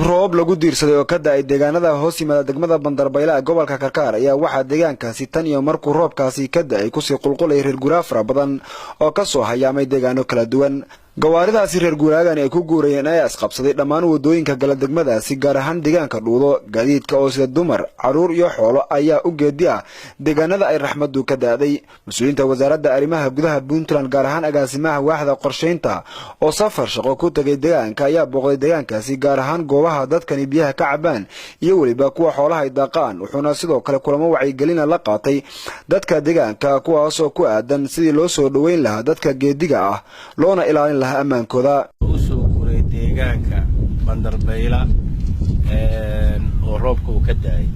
roob lagu diirsaday oo ka da'ay deegaanada hoos yimaada degmada Bandarbayla ee gobolka Karkaar ayaa waxa deegaankaasi tan iyo markuu roobkaasi ka da'ay ku sii qulqulay reer guuraa fara badan oo ka soo hayaamay deegaano kala duwan. gawaaridaasi reer guuraagan ay ku guurayeen ayaa isqabsaday dhammaan wadooyinka gala degmadaasi gaar ahaan deegaanka Dhuudo. gaadiidka oo sida dumar, caruur iyo xoolo ayaa u geedi ah deegaanada ay raxmadu ka da'day. mas'uuliyiinta wasaaradda arrimaha gudaha Puntland gaar ahaan agaasimaha waaxda qorsheynta oo safar shaqo ku tagay deegaanka ayaa booqday deegaankaasi gaar ahaan goobaha dadkani biyaha ka cabaan iyo waliba kuwa xoolaha ay daaqaan. wuxuuna sidoo kale kulamo wacyigelin la qaatay dadka deegaanka kuwaas oo ku aadan sidii loo soo dhaweyn lahaa dadka geediga ah loona ilaalin amaankooda. usoo guuray deegaanka Bandarbayla oo roobka uu ka da'ay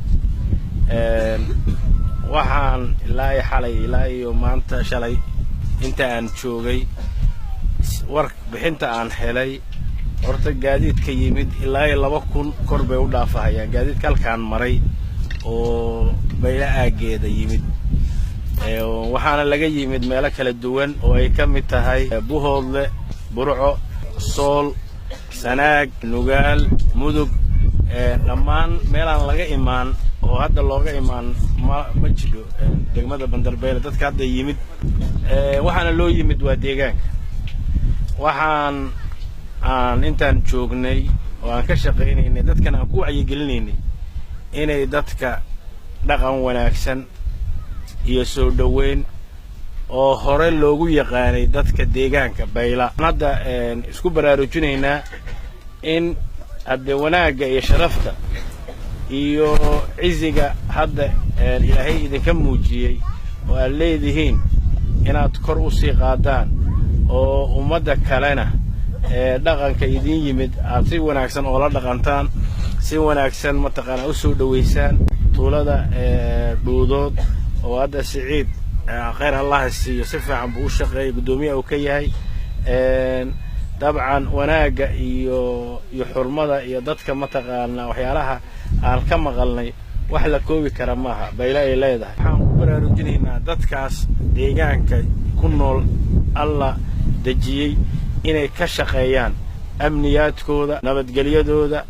waxaan ilaa xalay ilaa iyo maanta shalay inta aan joogay war bixinta aan helay horta gaadiidka yimid ilaa 2000 kor bay u dhaafayaan gaadiidka halkaan maray oo bayla aageeda yimid waxaana laga yimid meelo kala duwan oo ay ka mid tahay Buhoodle, Burco, Sool, Sanaag, Nugaal, Mudug dhammaan meelaan laga imaan oo hadda looga imaan ma jiro degmada Bandarbayla dadka hadda yimid waxaana loo yimid waa deegaanka. waxaan aan intaan joognay oo aan ka shaqeynaynay dadkan aan ku wacyigelinaynay inay dadka dhaqan wanaagsan iyo soo dhaweyn oo hore loogu yaqaanay dadka deegaanka Bayla. hadda isku baraarujinaynaa in hadda wanaaga iyo sharafta iyo ciziga hadda Ilaahay idinka muujiyay oo aad leedihiin inaad kor u sii qaadaan oo ummadda kalena dhaqanka idin yimid aad si wanaagsan oo la dhaqantaan si wanaagsan mataqaana u soo dhaweysaan tuulada Dhuudood oo hadda Siciid khayr Allah siiyo si fiican buu u shaqeeyay gudoomiyaha uu ka yahay dabcan wanaaga iyo xurmada iyo dadka mataqaana waxyaalaha aan ka maqalnay wax la koobi kara maaha Bayla ay leedahay. waxaan ku baraarujinaynaa dadkaas deegaanka ku nool alla dajiyay inay ka shaqeeyaan amniyaadkooda nabadgelyadooda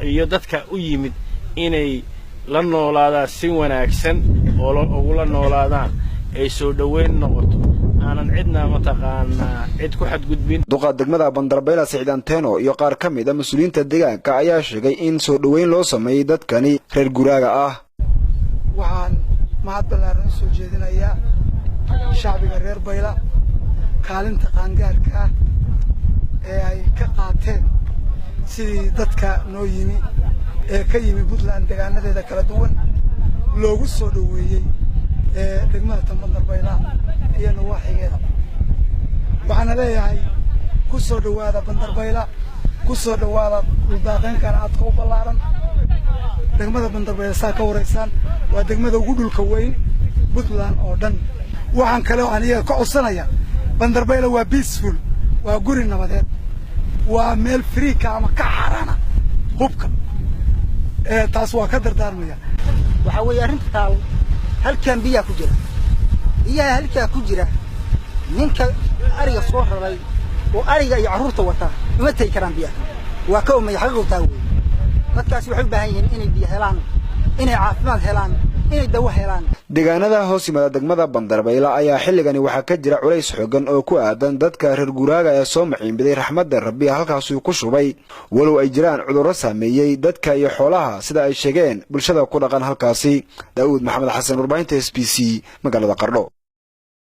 iyo dadka u yimid inay la noolaadaan si wanaagsan oo ugu la noolaadaan ay soo dhaweyn noqoto aanan cidna mataqaana cid ku xadgudbin. duqa degmada Bandarbayla Siciid Anteeno iyo qaar ka mid ah mas'uuliyiinta deegaanka ayaa sheegay in soo dhaweyn loo sameeyay dadkani reer guuraaga ah. waxaan mahad ballaaran u soo jeedinayaa shacbiga reer Bayla kaalinta qaangaarka ah ee ay ka qaateen sidii dadka noo yimi ee ka yimi Puntland deegaanadeeda kala duwan loogu soo dhaweeyay degmada Bandarbayla iyo nawaaxigeeda. waxaan leeyahay ku soo dhawaada Bandarbayla, ku soo dhawaada dhuldaaqeynkan aadka u ballaaran. degmada Bandarbayla saa ka wareysaan waa degmada ugu dhulka weyn Puntland oo dhan. waxaan kale oo aan iyaga ka codsanayaa Bandarbayla waa peaceful, waa guri nabadeed, waa meel free ka ama ka xaraana hubka taas waa ka dardaarmaya. waxa weeye arrinta halkan biyaa ku jira halka ku jira ninka ariga soo raray oo ariga iyo caruurta wata ma tay karaan biyaha waa ka umay xaqooda weey. dadkaas waxay u baahan yihiin inay biyo helaan, inay caafimaad helaan, inay dawo helaan. deegaanada hoos yimaada degmada Bandarbayla ayaa xilligani waxa ka jira culays xooggan oo ku aadan dadka reer guuraaga ee soo maciinbiday raxmadda Rabbi halkaas uu ku shubay walow ay jiraan cudurro saameeyay dadka iyo xoolaha sida ay sheegeen bulshada ku dhaqan halkaasi. Daawud Maxamed Xasan, warbaahinta SBC, magaalada Qardho.